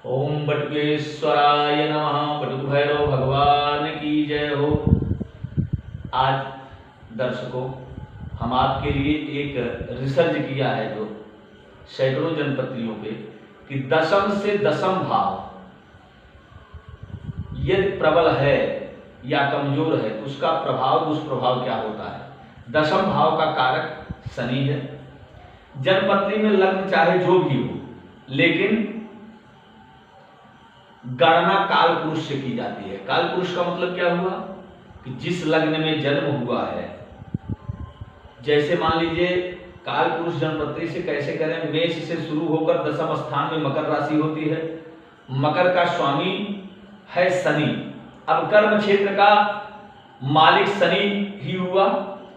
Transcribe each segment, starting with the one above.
ओम बटुकेश्वराय नमः। बटुक भैरव भगवान की जय हो। आज दर्शकों, हम आपके लिए एक रिसर्च किया है जो सैकड़ों जनपत्रियों पे कि दशम से दशम भाव यदि प्रबल है या कमजोर है तो उसका प्रभाव दुष्प्रभाव क्या होता है। दशम भाव का कारक शनि है। जनपत्रि में लग्न चाहे जो भी हो, लेकिन गणना काल पुरुष से की जाती है। काल पुरुष का मतलब क्या हुआ कि जिस लग्न में जन्म हुआ है, जैसे मान लीजिए काल पुरुष जनपत्रि से कैसे करें, मेष से शुरू होकर दशम स्थान में मकर राशि होती है। मकर का स्वामी है शनि। अब कर्म क्षेत्र का मालिक शनि ही हुआ।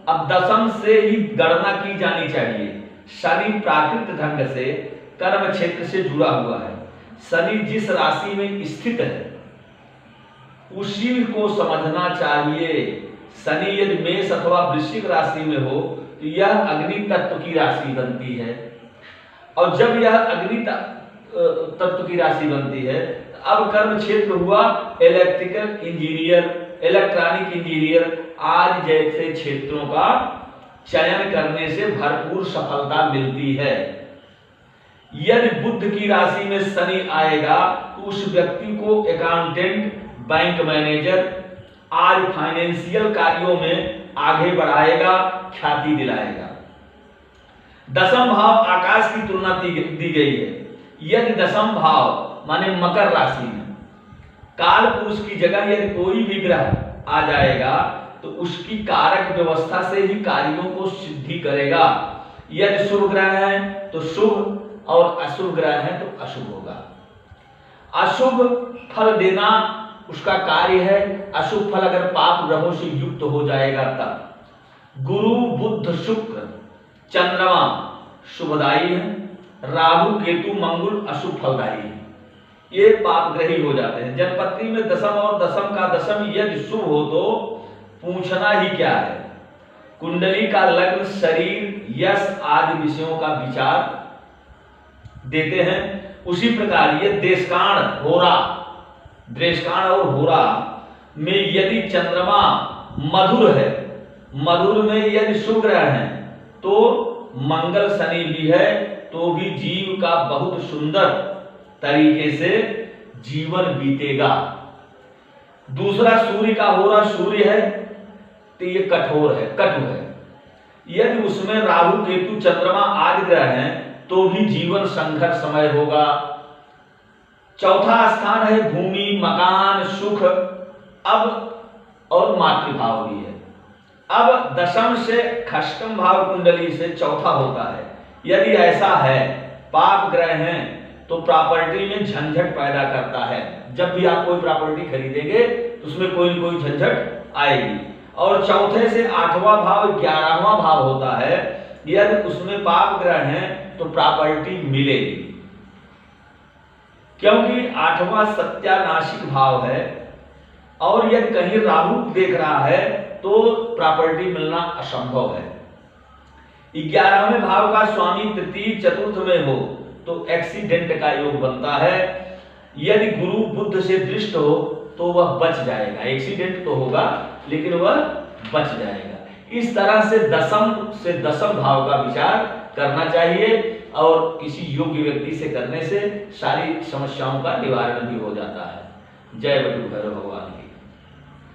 अब दशम से ही गणना की जानी चाहिए। शनि प्राकृत ढंग से कर्म क्षेत्र से जुड़ा हुआ है। शनि जिस राशि में स्थित है उसी को समझना चाहिए। शनि यदि मेष अथवा वृश्चिक राशि में हो तो यह अग्नि तत्व की राशि बनती है, और जब यह अग्नि तत्व की राशि बनती है तो अब कर्म क्षेत्र हुआ इलेक्ट्रिकल इंजीनियर, इलेक्ट्रॉनिक इंजीनियर आज जैसे क्षेत्रों का चयन करने से भरपूर सफलता मिलती है। यदि बुध की राशि में शनि आएगा तो उस व्यक्ति को अकाउंटेंट, बैंक मैनेजर आज फाइनेंशियल कार्यों में आगे बढ़ाएगा, ख्याति दिलाएगा। दशम भाव आकाश की तुलना दी गई है। यदि दशम भाव माने मकर राशि में काल पुरुष की जगह यदि कोई भी ग्रह आ जाएगा तो उसकी कारक व्यवस्था से ही कार्यों को सिद्धि करेगा। यदि शुभ ग्रह है तो शुभ, और अशुभ ग्रह है तो अशुभ होगा। अशुभ फल देना उसका कार्य है। अशुभ फल अगर पाप ग्रहों से युक्त हो जाएगा तब। गुरु, बुध, शुक्र, चंद्रमा शुभदायी है। राहु, केतु, मंगल अशुभ फलदायी है। ये पाप ग्रही हो जाते हैं। जनपत्रि में दशम और दशम का दशम यदि शुभ हो तो पूछना ही क्या है। कुंडली का लग्न शरीर, यश आदि विषयों का विचार देते हैं। उसी प्रकार ये देशकाण, होरा, देशकाण और होरा में यदि चंद्रमा मधुर है, मधुर में यदि शुभ ग्रह है तो मंगल शनि भी है तो भी जीव का बहुत सुंदर तरीके से जीवन बीतेगा। दूसरा सूर्य का होरा, सूर्य है तो ये कठोर है, कटु है। यदि उसमें राहु, केतु, चंद्रमा आदि ग्रह हैं तो भी जीवन संघर्षमय होगा। चौथा स्थान है भूमि, मकान, सुख अब और मातृभाव भी है। अब दशम से खष्टम भाव कुंडली से चौथा होता है। यदि ऐसा है, पाप ग्रह हैं तो प्रॉपर्टी में झंझट पैदा करता है। जब भी आप कोई प्रॉपर्टी खरीदेंगे तो उसमें कोई न कोई झंझट आएगी। और चौथे से आठवां भाव 11वां भाव होता है। यदि उसमें पाप ग्रह हैं तो प्रॉपर्टी मिलेगी, क्योंकि आठवां सत्यानाशिक भाव है। और यदि कहीं राहु देख रहा है तो प्रॉपर्टी मिलना असंभव है। 11वें भाव का स्वामी तृतीय चतुर्थ में हो तो एक्सीडेंट का योग बनता है। यदि गुरु बुध से दृष्ट हो तो वह बच जाएगा। एक्सीडेंट तो होगा लेकिन वह बच जाएगा। इस तरह से दशम भाव का विचार करना चाहिए, और किसी योग्य व्यक्ति से करने से सारी समस्याओं का निवारण भी हो जाता है। जय बटुक भैरव भगवान।